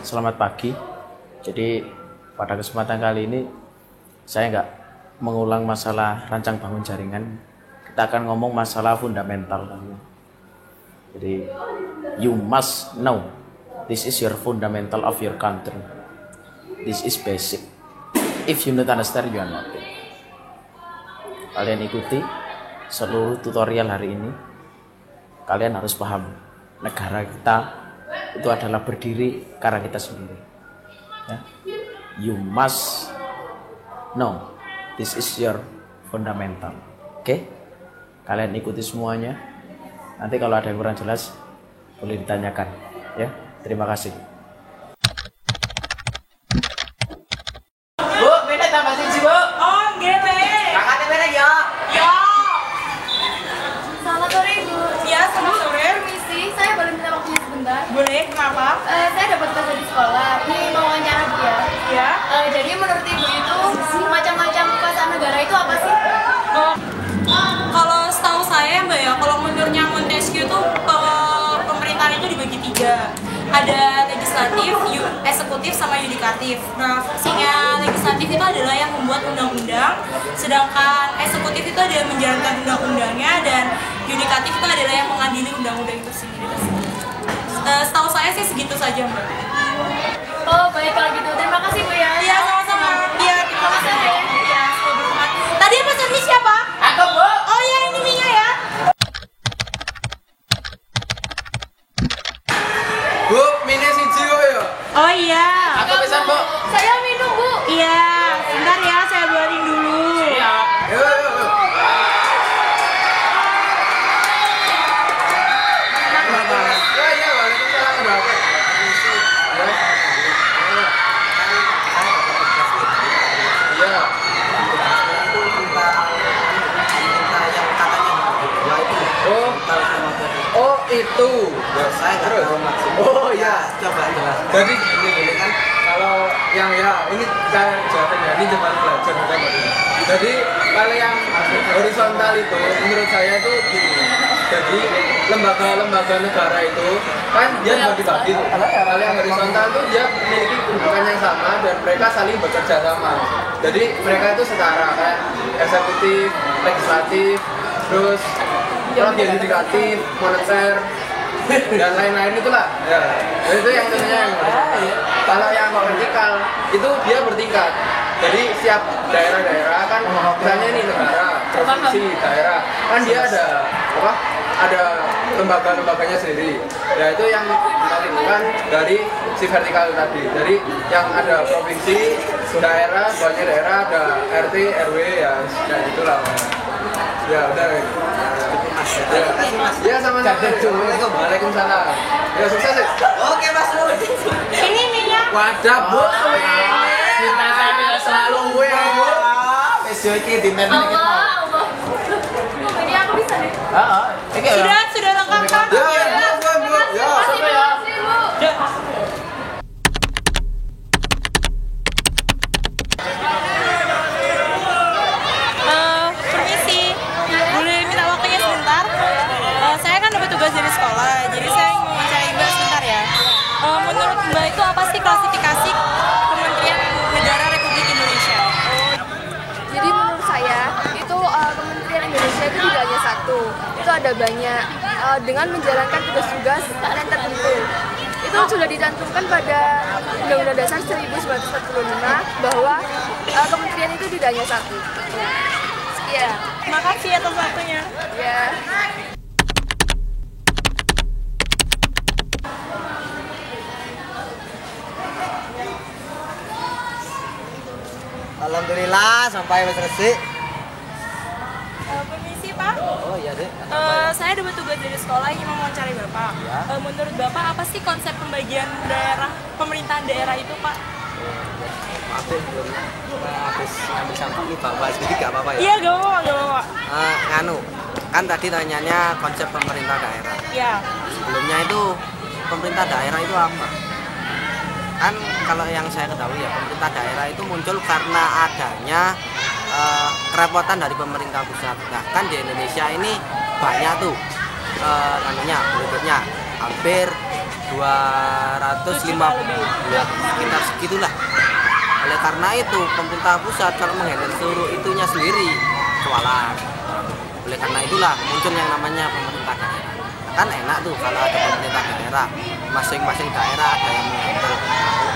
Selamat pagi. Jadi pada kesempatan kali ini saya nggak mengulang masalah rancang bangun jaringan. Kita akan ngomong masalah fundamental. Jadi you must know this is your fundamental of your country. This is basic. If you not understand, you are nothing. Kalian ikuti seluruh tutorial hari ini. Kalian harus paham negara kita itu adalah berdiri karena kita sendiri. Ya. You must know this is your fundamental. Oke? Kalian ikuti semuanya. Nanti kalau ada yang kurang jelas boleh ditanyakan. Ya. Terima kasih. Bu, beda tambah sih, Bu. Oh, gini. Kakaknya beda ya. Ya. Selamat sore Ibu. Ya, selamat sore. Permisi, saya boleh minta waktunya sebentar? Boleh, kenapa? Saya dapat tugas dari sekolah. Ini mau wawancara Bu ya. Ya. Jadi menurut Ibu itu macam-macam kekuasaan negara itu apa sih? Oh, kalau setahu saya Mbak ya, kalau menurutnya Montesquieu itu pemerintahan itu dibagi 3. Ada legislatif, eksekutif, sama yudikatif. Nah, fungsinya legislatif itu adalah yang membuat undang-undang, sedangkan eksekutif itu adalah menjalankan undang-undangnya, dan yudikatif itu adalah yang mengadili undang-undang itu sendiri. Setahu saya sih segitu saja Mbak. Oh baik kalau gitu. Terima kasih Bu ya. Iya, sama-sama. Iya, terima kasih. Iya, selamat bersemangat. Tadi yang pesan mie siapa? Aku, Bu. Oh iya, ini mie-nya ya. Bu, mini siji kok ya. Oh iya. Aku pesan, Bu. Saya minum Bu. Iya, sebentar ya, saya buatin dulu. Siap. Yuk. Ya, waalaikumsalam, Mbak. Iya. Oh itu. Saya nggak tahu maksudnya. Oh ya. Coba jelaskan. Jadi gini kan, kalau yang ini saya jawabin ya, ini cuma belajar bukan belajar. Jadi kalau yang horizontal itu menurut saya itu gini. Jadi lembaga-lembaga negara itu kan dia bagi-bagi tuh. Kalau yang horizontal itu dia memiliki kedudukan yang sama dan mereka saling bekerja sama. Jadi mereka itu setara kan, eksekutif, legislatif, terus yudikatif, moneter, dan lain-lain itulah. Ya, itu yang tentunya yang horizontal. Kalau yang vertikal itu dia bertingkat. Jadi setiap daerah-daerah kan, misalnya ini negara, provinsi, daerah, kan dia ada apa? Ada lembaga-lembaganya sendiri. Ya itu yang dilakukan dari si vertikal tadi. Jadi yang ada provinsi, daerah, banyak daerah, ada RT, RW ya, dan itulah. Ya udah. Ya sama-sama. Waalaikumsalam. Ya sukses ya. Oke Mas Lul. Ini mie-nya. Wadah Bu. Kita selalu gue Bu. Wes yo iki dinten iki. Allah. Bu, ini aku bisa deh. Heeh. Iki ya. Sudah lengkap kan? Ya, Bu. Ya. Terima kasih Bu. Permisi, boleh minta waktunya sebentar? Saya kan dapat tugas dari sekolah, jadi saya mau wawancara Mbak sebentar ya. Menurut Mbak itu apa sih klasifikasi Kementerian Negara Republik Indonesia? Jadi menurut saya itu Kementerian Indonesia itu tidak hanya satu, itu ada banyak dengan menjalankan tugas-tugas yang tertentu. Itu sudah dicantumkan pada Undang-Undang Dasar 1945 bahwa kementerian itu tidak hanya satu. Sekian. Terima kasih atas waktunya. Ya. Alhamdulillah sampai wis resik. Permisi Pak. Oh iya Dek. Saya dapat tugas dari sekolah ingin mewawancarai Bapak. Ya. Menurut Bapak apa sih konsep pembagian daerah pemerintahan daerah itu Pak? Maaf Dek, belum habis ngambil sampah nih Bapak sedikit gak apa-apa ya? Iya, gak apa-apa. Nganu, kan tadi tanyanya konsep pemerintah daerah. Iya. Sebelumnya itu pemerintah daerah itu apa? Kan kalau yang saya ketahui ya pemerintah daerah itu muncul karena adanya kerepotan dari pemerintah pusat. Nah kan di Indonesia ini banyak tuh penduduknya hampir 250 ya, sekitar segitulah. Oleh karena itu pemerintah pusat kalau menghandle seluruh itunya sendiri kewalahan. Oleh karena itulah muncul yang namanya pemerintah daerah. Kan enak tuh kalau ada pemerintah daerah, masing-masing daerah ada yang menghandle.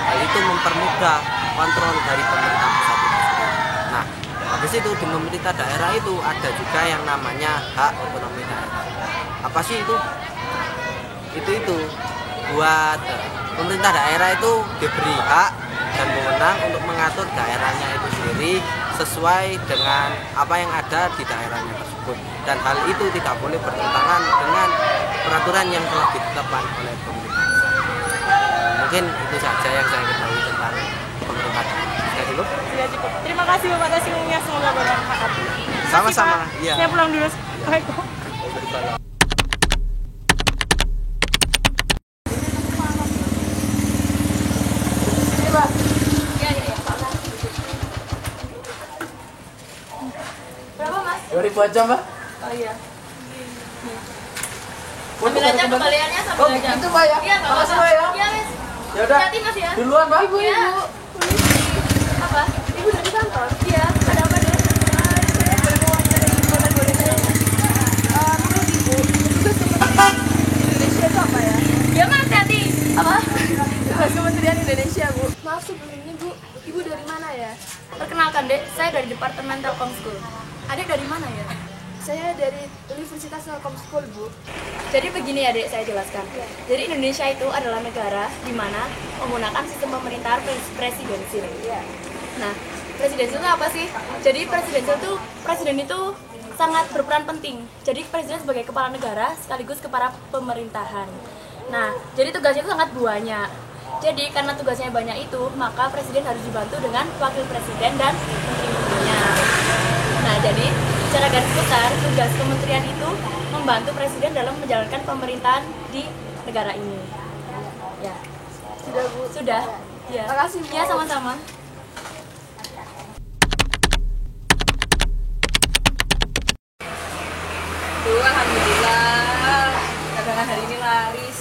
Hal itu mempermudah kontrol dari pemerintah pusat itu sendiri. Nah, habis itu di pemerintah daerah itu ada juga yang namanya hak otonomi daerah. Apa sih itu? Itu buat pemerintah daerah itu diberi hak dan wewenang untuk mengatur daerahnya itu sendiri sesuai dengan apa yang ada di daerahnya tersebut, dan hal itu tidak boleh bertentangan dengan peraturan yang telah ditetapkan oleh pemerintah. Mungkin itu saja yang saya ketahui tentang pemerintah daerah. Sudah cukup? Sudah cukup. Terima kasih Bapak atas ilmunya, semoga bermanfaat. Sama-sama. Iya. Saya pulang dulu. Assalamualaikum. Berapa Mas? 2.000 aja mbak. Oh iya. Ambil aja kembaliannya sambil aja. Itu mbak ya? Iya, nggak Makasih, apa-apa. Mbak, ya. Iya, Mas. Ya udah. Hati-hati Mas ya. Duluan mbak. Ibu, Iya. ibu. Apa? Ibu dari kantor. Iya, ada apa dulu? Saya boleh mau wawancara ibu dan boleh saya. Menurut ibu, tugas kementerian Indonesia itu apa ya? Ya Mas, hati. Apa? Tugas Kementerian Indonesia, Bu. Maaf sebelumnya, Bu. Ibu dari mana ya? Perkenalkan Dek, saya dari Departemen Telkom School. Adik dari mana ya? Saya dari Universitas Telkom School, Bu. Jadi begini ya Dek, saya jelaskan. Jadi Indonesia itu adalah negara di mana menggunakan sistem pemerintahan presidensil. Nah, presidensil itu apa sih? Jadi presiden itu sangat berperan penting. Jadi presiden sebagai kepala negara sekaligus kepala pemerintahan. Nah, jadi tugasnya itu sangat banyak. Jadi karena tugasnya banyak itu, maka presiden harus dibantu dengan wakil presiden dan menteri-menterinya. Nah, jadi secara garis besar tugas kementerian itu membantu presiden dalam menjalankan pemerintahan di negara ini. Ya, Sudah, Bu. sudah. Ya. Makasih, Bu. Ya, sama-sama. Tuh, alhamdulillah dagangan hari ini laris.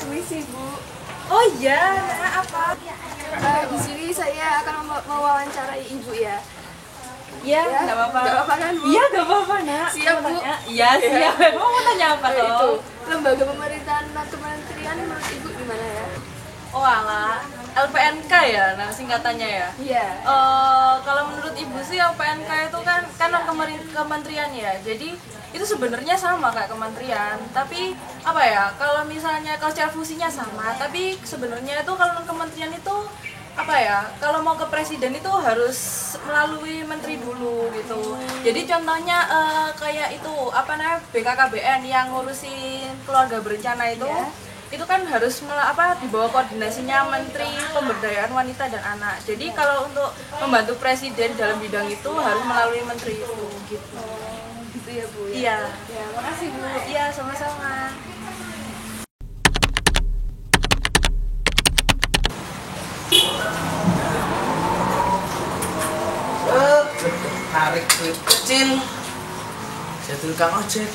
Permisi, Bu. Oh iya, apa? Di sini saya akan mewawancarai Ibu ya. Iya, Ya, nggak apa-apa. nggak apa-apa kan, Bu? Iya, nggak apa-apa, Nak. Siap, Mau Bu. tanya? Iya, siap. Mau tanya apa Nah, itu tuh? lembaga pemerintahan dan kementerian menurut Ibu gimana ya? Oh alah, LPNK ya, nah singkatannya ya. Iya. Kalau menurut Ibu sih LPNK itu kan kementerian ya. Jadi itu sebenarnya sama kayak kementerian, tapi apa ya? Kalau misalnya kalau secara fungsinya sama, tapi sebenarnya itu kalau kementerian itu apa ya? Kalau mau ke presiden itu harus melalui menteri dulu gitu. Jadi contohnya kayak itu apa namanya BKKBN yang ngurusin keluarga berencana itu. Itu kan harus di bawah koordinasinya Menteri Pemberdayaan Wanita dan Anak. Jadi kalau untuk membantu presiden dalam bidang itu harus melalui menteri itu gitu. Gitu ya, Bu. Ya. Iya. Ya, makasih, Bu. Iya, sama-sama. Tarik duit kecil. Saya tukang ojek.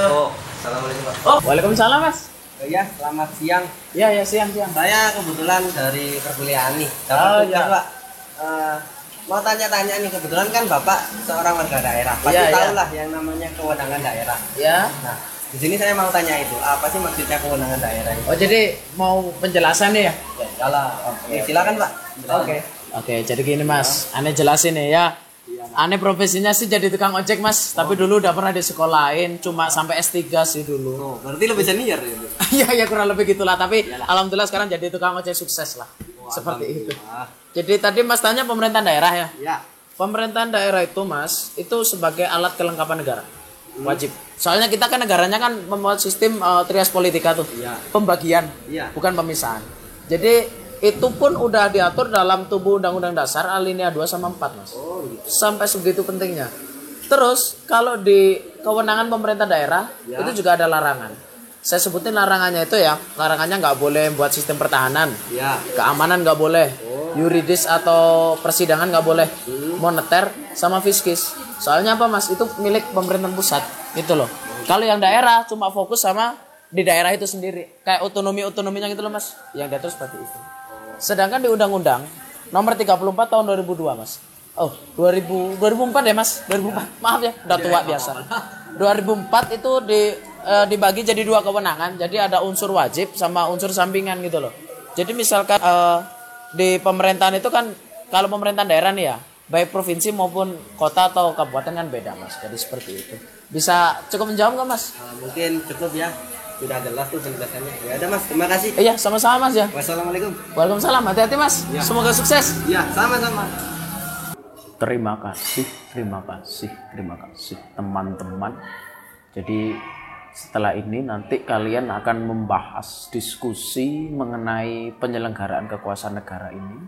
Oh, assalamualaikum Pak. Oh, waalaikumsalam mas. Ya, selamat siang. Ya ya siang. Saya kebetulan dari perkuliahan nih. Oh, Dapat tugas, iya. Pak. Mau tanya-tanya nih, kebetulan kan Bapak seorang warga daerah. Pasti Iya, iya. tahu lah yang namanya kewenangan daerah. Ya. Nah, di sini saya mau tanya itu, apa sih maksudnya kewenangan daerah itu? Oh jadi mau penjelasan nih ya? Ya, kalau silakan Pak. Oke, jadi gini mas, aneh jelasin nih ya. Aneh profesinya sih jadi tukang ojek mas, tapi dulu udah pernah di sekolahin, cuma sampai S3 sih dulu. Oh, berarti lebih senior gitu. Iya ya kurang lebih gitulah, tapi alhamdulillah sekarang jadi tukang ojek sukses lah. Seperti itu. Jadi tadi mas tanya pemerintahan daerah ya? Ya. Pemerintahan daerah itu mas, itu sebagai alat kelengkapan negara. Wajib. Soalnya kita kan negaranya kan membuat sistem trias politika tuh. Iya. Pembagian, Iya. bukan pemisahan. Jadi itu pun udah diatur dalam tubuh Undang-Undang Dasar alinea 2 sama 4 mas. Oh, gitu. Sampai sebegitu pentingnya. Terus kalau di kewenangan pemerintah daerah Ya. itu juga ada larangan. saya sebutin larangannya itu ya. Larangannya nggak boleh buat sistem pertahanan, Ya. keamanan nggak boleh, yuridis atau persidangan nggak boleh, moneter sama fiskis. Soalnya apa mas? Itu milik pemerintahan pusat, gitu loh. Kalau yang daerah cuma fokus sama di daerah itu sendiri, kayak otonominya gitu loh mas. Yang diatur seperti itu. Sedangkan di Undang-Undang Nomor 34 tahun 2002 mas. Oh 2004 ya mas. 2004 maaf ya, udah tua biasa. 2004 itu dibagi jadi dua kewenangan. Jadi ada unsur wajib sama unsur sampingan gitu loh. Jadi misalkan di pemerintahan itu kan, kalau pemerintahan daerah nih ya, baik provinsi maupun kota atau kabupaten kan beda mas. Jadi seperti itu. Bisa cukup menjawab nggak mas? Mungkin cukup ya. Sudah jelas tuh penjelasannya. Ya ada mas, terima kasih. Iya sama-sama mas ya. Wassalamualaikum. Waalaikumsalam. Hati-hati mas. Ya. Semoga sukses. Ya sama-sama. Terima kasih teman-teman. Jadi setelah ini nanti kalian akan membahas diskusi mengenai penyelenggaraan kekuasaan negara ini.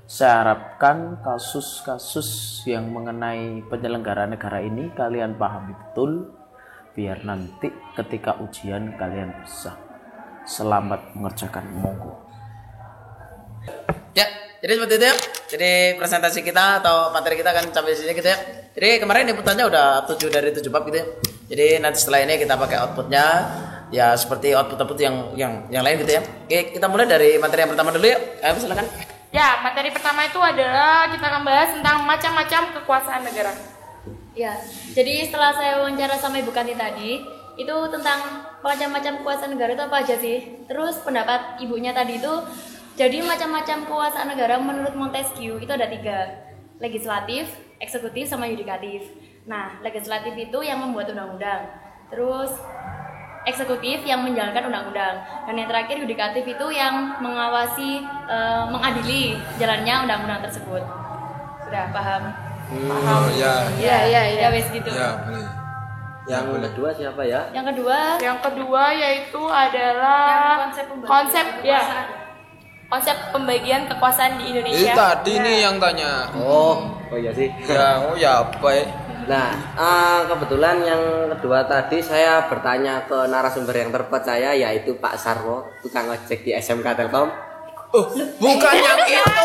Saya harapkan kasus-kasus yang mengenai penyelenggaraan negara ini kalian pahami betul, biar nanti ketika ujian kalian bisa. Selamat mengerjakan, monggo. Ya, jadi seperti itu ya. Jadi presentasi kita atau materi kita akan sampai di sini gitu ya. Jadi kemarin inputannya udah 7 dari 7 bab gitu ya. Jadi nanti setelah ini kita pakai outputnya ya seperti output yang lain gitu ya. Oke, kita mulai dari materi yang pertama dulu ya. Ayo silakan. Ya, materi pertama itu adalah kita akan bahas tentang macam-macam kekuasaan negara. Ya, jadi setelah saya wawancara sama Ibu Kanti tadi, itu tentang macam-macam kekuasaan negara itu apa aja sih? Terus pendapat ibunya tadi itu, jadi macam-macam kekuasaan negara menurut Montesquieu itu ada 3, legislatif, eksekutif, sama yudikatif. Nah, legislatif itu yang membuat undang-undang, terus eksekutif yang menjalankan undang-undang, dan yang terakhir yudikatif itu yang mengawasi, mengadili jalannya undang-undang tersebut. Sudah paham? Oh ya. Ya wes gitu. Ya, boleh. Yang kedua siapa ya? Yang kedua yaitu adalah konsep konsep pembagian kekuasaan di Ini Indonesia. tadi nih yang tanya. Oh iya sih. Ya apa ya? Nah, kebetulan yang kedua tadi saya bertanya ke narasumber yang terpercaya, yaitu Pak Sarwo, tukang ojek di SMK Telkom. Oh, bukan yang itu.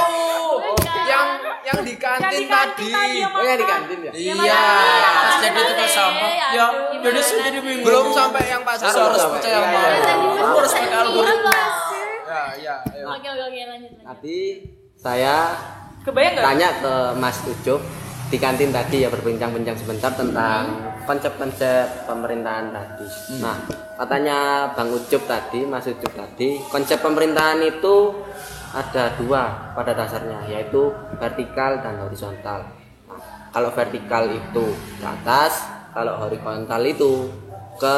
Yang di kantin tadi. Oh yang di kantin ya? Iya. Mas jadi itu sama. Ya, jadi saya jadi bingung. Belum sampai yang Pak Saya Sarwo. harus percaya sama. Aku harus pakai algoritma. Ya. Oke, lanjut. Tadi saya Kebayang nggak? tanya ke Mas Ucup di kantin tadi ya, berbincang-bincang sebentar tentang konsep-konsep pemerintahan tadi. Nah, katanya Bang Ucup tadi, Mas Ucup tadi, konsep pemerintahan itu ada 2 pada dasarnya, yaitu vertikal dan horizontal. Nah, kalau vertikal itu ke atas, kalau horizontal itu ke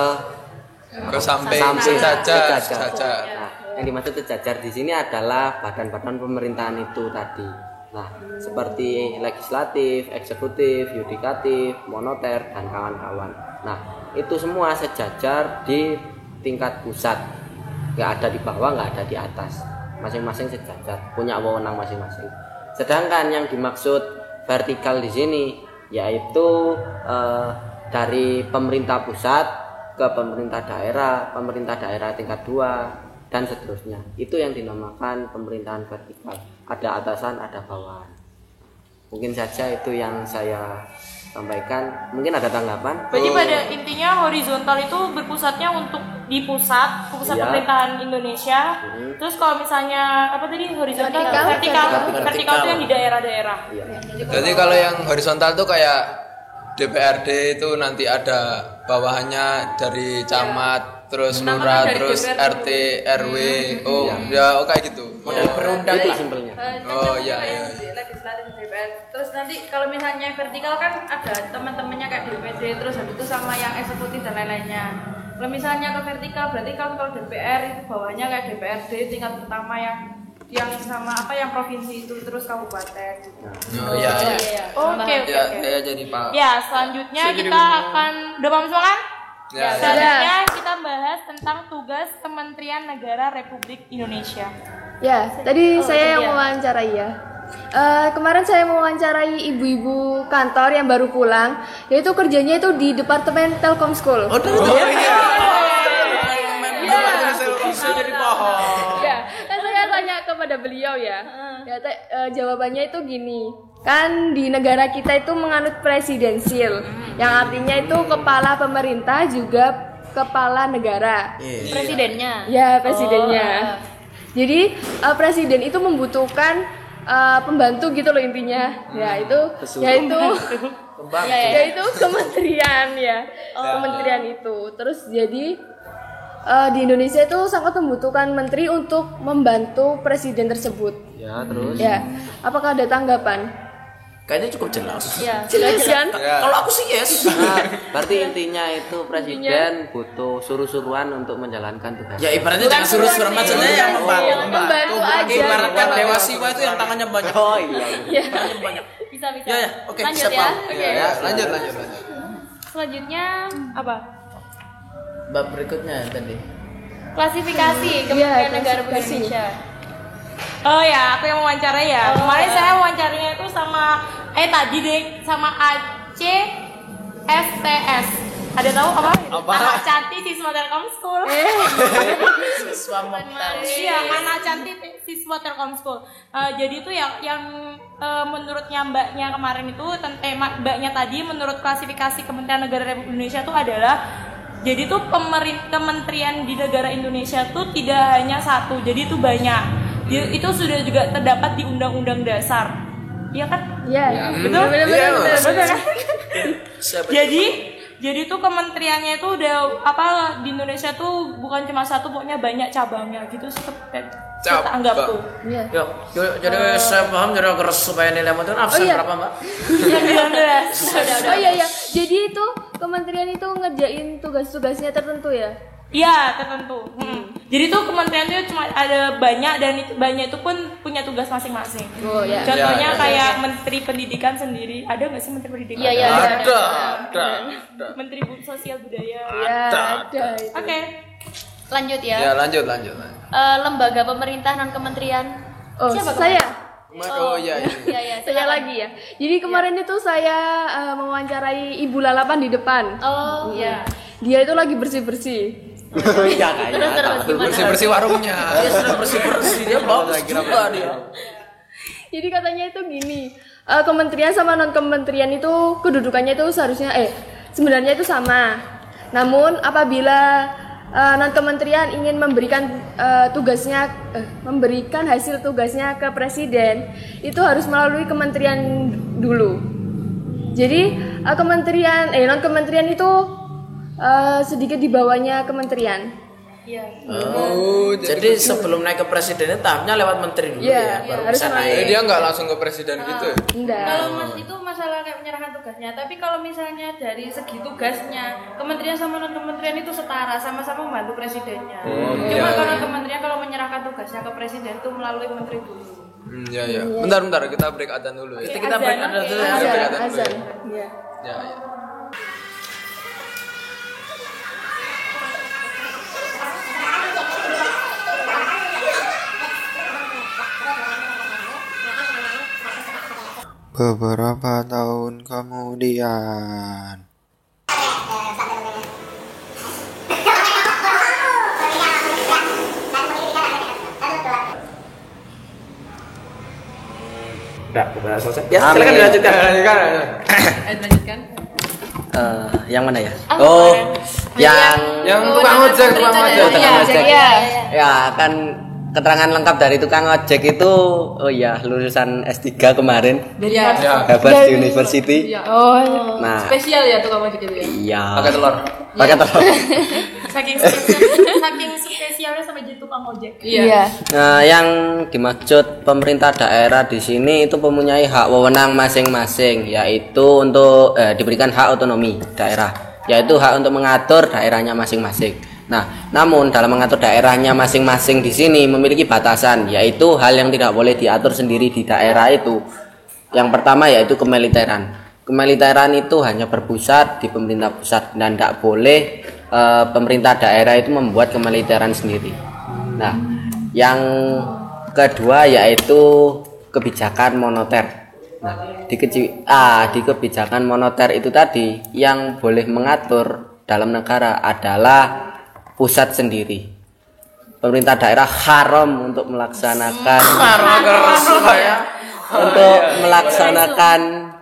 samping sejajar. sejajar. Nah, yang dimaksud sejajar di sini adalah badan-badan pemerintahan itu tadi. Nah, seperti legislatif, eksekutif, yudikatif, moneter, dan kawan-kawan. Nah, itu semua sejajar di tingkat pusat. Nggak ada di bawah, nggak ada di atas. Masing-masing sejajar, punya wewenang masing-masing. Sedangkan yang dimaksud vertikal di sini yaitu dari pemerintah pusat ke pemerintah daerah tingkat 2 dan seterusnya. Itu yang dinamakan pemerintahan vertikal. Ada atasan, ada bawahan. Mungkin saja itu yang saya sampaikan. Mungkin ada tanggapan? Berarti pada intinya horizontal itu berpusatnya untuk di pusat Iya. pemerintahan Indonesia. Terus kalau misalnya apa tadi horizontal, vertikal itu yang di daerah-daerah. Iya. Jadi kalau yang horizontal tuh kayak DPRD itu nanti ada bawahannya dari camat, terus lurah, dari terus DPRD. RT, RW. Oh, ya kayak gitu. Model berundang Itu lah. simpelnya. Oh, iya. Legislatif DPR. Terus nanti kalau misalnya vertikal kan ada teman-temannya kayak DPD, terus habis itu sama yang eksekutif dan lain-lainnya. Kalau misalnya ke vertikal berarti kalau DPR itu bawahnya kayak DPRD tingkat pertama yang sama yang provinsi itu, terus kabupaten. Oh iya. Oke. Ya jadi Pak. Ya, selanjutnya kita akan udah paham semua kan? Ya. Selanjutnya kita bahas tentang tugas Kementerian Negara Republik Indonesia. Ya, tadi saya yang mewawancarai ya. Kemarin saya mewawancarai ibu-ibu kantor yang baru pulang, yaitu kerjanya itu di Departemen Telkom School. Oh iya. kepada beliau ya. Jawabannya itu gini. Kan di negara kita itu menganut presidensil, yang artinya itu kepala pemerintah juga kepala negara. Presidennya. Ya, presidennya. Jadi presiden itu membutuhkan pembantu gitu loh intinya. Yaitu kementerian ya. Kementerian itu. Terus jadi di Indonesia itu sangat membutuhkan menteri untuk membantu presiden tersebut. Ya, terus. Ya. Apakah ada tanggapan? Kayaknya cukup jelas. Ya. Jelas kan? Kalau aku sih yes. Nah, berarti intinya itu presiden butuh suruh-suruan untuk menjalankan tugas. Ya ibaratnya jangan suruh-suruh maksudnya yang membantu aja. Ibaratkan Dewa Siwa itu yang tangannya banyak. Oh iya. Tangannya banyak. Bisa. Ya, oke, Lanjut siap, ya. Bang. Ya, lanjut. Selanjutnya apa? Bab berikutnya tadi. Klasifikasi Kementerian Negara klasifikasi. Indonesia. Oh ya, aku yang wawancara ya. Kemarin saya wawancaranya itu sama sama ACSTS. Ada tahu apa? Anak cantik siswa Telkom School. Siswa Mektal. Iya, anak cantik siswa Telkom School. Jadi itu yang menurutnya mbaknya kemarin itu mbaknya tadi menurut klasifikasi Kementerian Negara Republik Indonesia itu adalah jadi tuh kementerian di negara Indonesia tuh tidak hanya satu, jadi itu banyak. Itu sudah juga terdapat di Undang-Undang Dasar. Iya kan? Iya. Betul? Betul kan? Jadi Jadi tuh kementeriannya itu udah di Indonesia tuh bukan cuma satu, pokoknya banyak cabangnya gitu. Saya anggap tuh. Iya. Jadi saya paham, jadi agar supaya nilai motor absen berapa Mbak? 19. Oh iya. Jadi itu kementerian itu ngerjain tugas-tugasnya tertentu ya? Iya, tertentu. Jadi tuh kementerian itu cuma ada banyak, dan banyak itu pun punya tugas masing-masing. Oh ya. Contohnya kayak Menteri Pendidikan sendiri, ada nggak sih Menteri Pendidikan? Iya. Ada. Menteri Sosial Budaya. Iya, ada itu. Oke. Lanjut ya. Ya, lanjut. Lembaga pemerintah non kementerian. Oh, Siapa saya. Oh iya. Iya. Saya lagi ya. Jadi kemarin itu saya mewawancarai Ibu Lalapan di depan. Oh iya. Dia itu lagi bersih-bersih. Iya kayaknya. Terus gimana? Bersih warungnya. Dia sedang bersih-bersih, dia bagus juga dia. Jadi katanya itu gini, kementerian sama non kementerian itu kedudukannya itu sebenarnya itu sama. Namun apabila non kementerian ingin memberikan memberikan hasil tugasnya ke presiden, itu harus melalui kementerian dulu. Jadi non kementerian itu sedikit di bawahnya kementerian. Iya. Oh, Jadi sebelum naik ke presidennya tahapnya lewat menteri dulu Iya, baru harus bisa melalui. naik. dia nggak langsung ke presiden gitu ya? Enggak. Kalau itu masalah kayak menyerahkan tugasnya, tapi kalau misalnya dari segi tugasnya, kementerian sama non kementerian itu setara, sama-sama membantu presidennya. Cuma kalau kementerian kalau menyerahkan tugasnya ke presiden itu melalui menteri dulu. Iya. Bentar, kita break adzan dulu ya. Kita break ada dulu ya. Azan. Iya. Ya. Beberapa tahun kemudian. Udah selesai. Ya, silakan dilanjutkan. Lanjutkan. Yang mana ya? Oh, Yang tukang ojek. Iya. Ya kan keterangan lengkap dari tukang ojek itu, oh ya lulusan S3 kemarin, Iya. Harvard University. Oh. Nah, Spesial ya tukang ojek itu ya. iya. Pakai telur. Pakai telur. Saking spesialnya sampai jadi tukang ojek. Iya. Nah, yang dimaksud pemerintah daerah di sini itu mempunyai hak wewenang masing-masing, yaitu untuk diberikan hak otonomi daerah, yaitu hak untuk mengatur daerahnya masing-masing. Nah, namun dalam mengatur daerahnya masing-masing di sini memiliki batasan, yaitu hal yang tidak boleh diatur sendiri di daerah itu. Yang pertama yaitu kemiliteran. Kemiliteran itu hanya berpusat di pemerintah pusat dan tidak boleh pemerintah daerah itu membuat kemiliteran sendiri. Nah, yang kedua yaitu kebijakan moneter. Nah, di kebijakan moneter itu tadi yang boleh mengatur dalam negara adalah pusat sendiri. pemerintah daerah haram untuk melaksanakan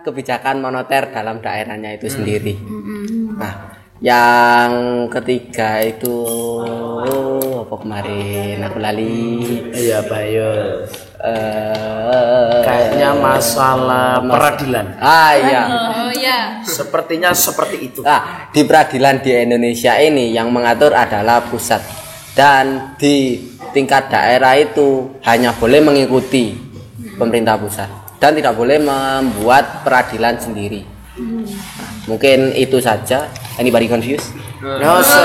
kebijakan moneter dalam daerahnya itu sendiri. Nah, yang ketiga itu apa kemarin aku lali. Iya, Bayo. Kayaknya masalah peradilan. Iya. Oh iya. Sepertinya seperti itu. Di peradilan di Indonesia ini yang mengatur adalah pusat, dan di tingkat daerah itu hanya boleh mengikuti pemerintah pusat dan tidak boleh membuat peradilan sendiri. Mungkin itu saja. Anybody confused? No, sir.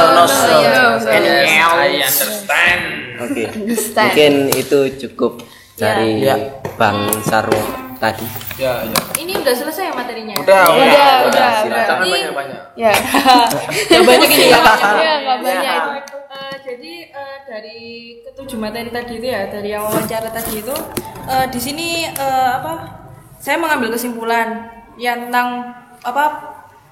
I understand. Oke. Mungkin itu cukup dari Bang Sarwo tadi. Ya. Ini udah selesai ya materinya? Udah. Silakan. Banyak. Ya. Ya banyak ini ya. Ya, nggak banyak. Jadi dari ketujuh materi tadi itu ya, dari yang wawancara tadi itu, di sini saya mengambil kesimpulan yang tentang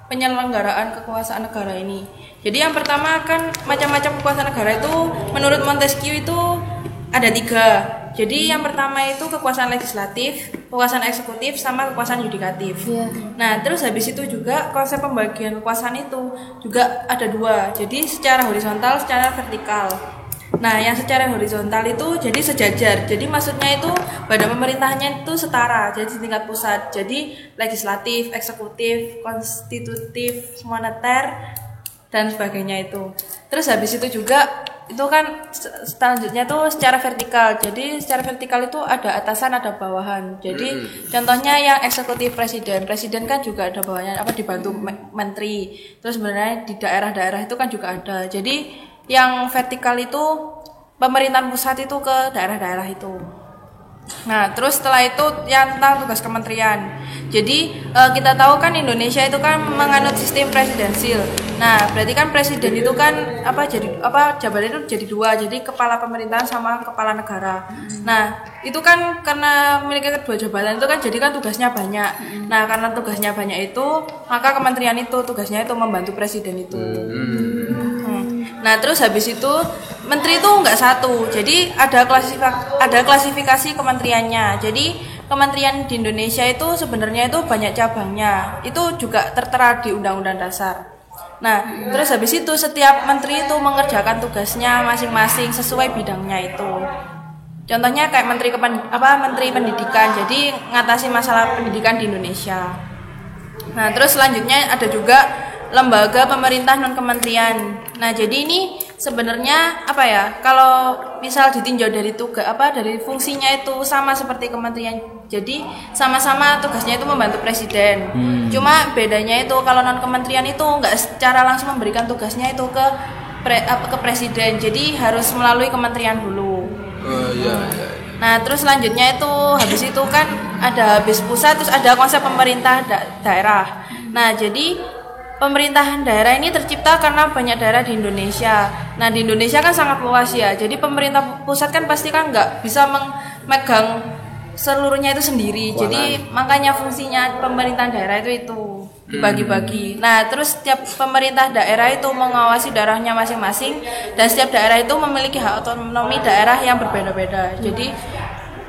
penyelenggaraan kekuasaan negara ini. Jadi yang pertama kan macam-macam kekuasaan negara itu menurut Montesquieu itu ada 3. Jadi yang pertama itu kekuasaan legislatif, kekuasaan eksekutif, sama kekuasaan yudikatif. Nah terus habis itu juga konsep pembagian kekuasaan itu juga ada 2. Jadi secara horizontal, secara vertikal. Nah yang secara horizontal itu jadi sejajar. Jadi maksudnya itu badan pemerintahnya itu setara. Jadi tingkat pusat. Jadi legislatif, eksekutif, konstitutif, moneter dan sebagainya itu. Terus habis itu juga itu kan selanjutnya tuh secara vertikal. Jadi secara vertikal itu ada atasan, ada bawahan. Jadi contohnya yang eksekutif presiden kan juga ada bawahannya dibantu menteri. Terus sebenarnya di daerah-daerah itu kan juga ada. Jadi yang vertikal itu pemerintahan pusat itu ke daerah-daerah itu. Nah, terus setelah itu yang tentang tugas kementerian. Jadi kita tahu kan Indonesia itu kan menganut sistem presidensil. Nah, berarti kan presiden itu kan jabatan itu jadi 2, jadi kepala pemerintahan sama kepala negara. Nah, itu kan karena memiliki kedua jabatan itu kan jadi kan tugasnya banyak. Nah, karena tugasnya banyak itu, maka kementerian itu tugasnya itu membantu presiden itu. Nah terus habis itu menteri itu nggak satu, jadi ada klasifikasi kementeriannya. Jadi kementerian di Indonesia itu sebenarnya itu banyak cabangnya, itu juga tertera di Undang-Undang Dasar. Nah terus habis itu setiap menteri itu mengerjakan tugasnya masing-masing sesuai bidangnya itu. Contohnya kayak menteri pendidikan, jadi ngatasi masalah pendidikan di Indonesia. Nah terus selanjutnya ada juga lembaga pemerintah non kementerian. Nah, jadi ini sebenarnya kalau misal ditinjau dari dari fungsinya itu sama seperti kementerian. Jadi sama-sama tugasnya itu membantu presiden. Cuma bedanya itu kalau non kementerian itu nggak secara langsung memberikan tugasnya itu ke presiden. Jadi harus melalui kementerian dulu. Nah, terus selanjutnya itu habis itu kan ada habis pusat, terus ada konsep pemerintah daerah. Nah, jadi pemerintahan daerah ini tercipta karena banyak daerah di Indonesia. Nah di Indonesia kan sangat luas ya. Jadi pemerintah pusat kan pasti kan nggak bisa memegang seluruhnya itu sendiri. Jadi makanya fungsinya pemerintahan daerah itu dibagi-bagi. Nah terus setiap pemerintah daerah itu mengawasi daerahnya masing-masing, dan setiap daerah itu memiliki hak otonomi daerah yang berbeda-beda. Jadi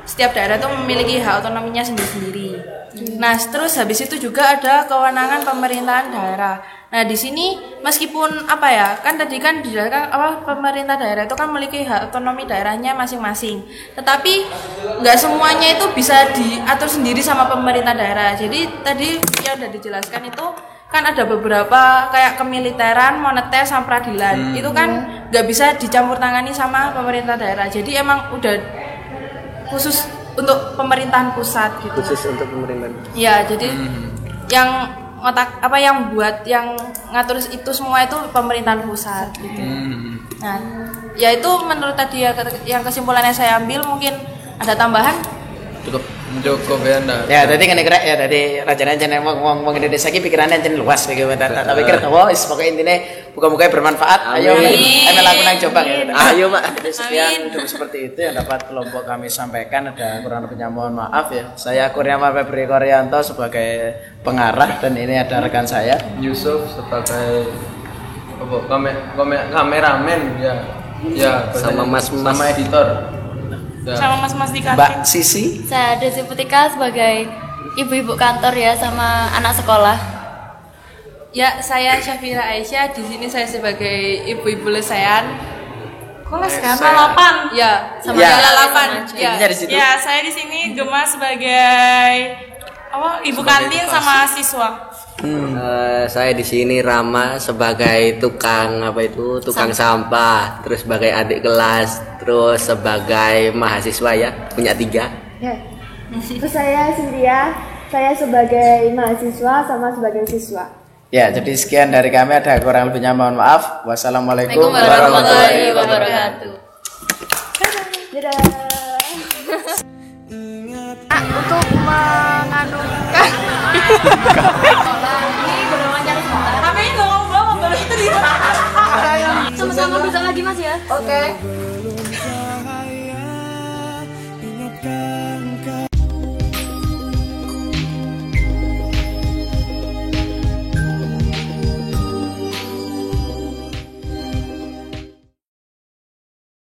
setiap daerah itu memiliki hak otonominya sendiri-sendiri. Nah, terus habis itu juga ada kewenangan pemerintahan daerah. Nah, di sini meskipun kan tadi kan dijelaskan pemerintah daerah itu kan memiliki hak otonomi daerahnya masing-masing. Tetapi nggak semuanya itu bisa diatur sendiri sama pemerintah daerah. Jadi tadi yang udah dijelaskan itu kan ada beberapa kayak kemiliteran, moneter, sama peradilan. Itu kan nggak bisa dicampur tangani sama pemerintah daerah. Jadi emang udah khusus untuk pemerintahan pusat gitu. Khusus untuk pemerintahan. Ya, jadi yang yang buat yang ngatur itu semua itu pemerintahan pusat gitu. Nah, ya itu menurut tadi yang kesimpulannya saya ambil, mungkin ada tambahan? Cukup ya ndak. Ya, tadi kan kira ya tadi rajane jeneng wong Indonesia iki pikirannya jeneng luas iki. Tapi kira wis pokoke intine muga-muga bermanfaat. Ayo kita lakukan coba. Ayo Pak. Sekian dulu seperti itu yang dapat kelompok kami sampaikan. Ada kurang lebihnya mohon maaf ya. Saya Kurniawan Febri Koryanto sebagai pengarah, dan ini ada rekan saya Yusuf sebagai kameramen ya. Ya, sama mas-mas sama editor. Sama mas-mas di Mbak kantin. Sisi. Saya Desi Putika sebagai ibu-ibu kantor ya sama anak sekolah. Ya, saya Syafira Aisyah. Di sini saya sebagai ibu-ibu lesehan. Koles kan? Lalapan. Ya, sama Ya. lalapan. Ya. Intinya di situ. Ya, saya di sini Gema sebagai ibu kantin sama siswa. Saya di sini Rama sebagai tukang tukang sampah, terus sebagai adik kelas, terus sebagai mahasiswa ya, punya 3. Terus saya Cynthia, saya sebagai mahasiswa sama sebagai siswa. Ya, jadi sekian dari kami, ada kurang lebihnya mohon maaf. Wassalamualaikum Warahmatullahi wabarakatuh. Dadah. Untuk menganukan Ini berwawancara sebentar. HP-nya nggak ngomong itu di Sama-sama besok lagi Mas ya. Oke.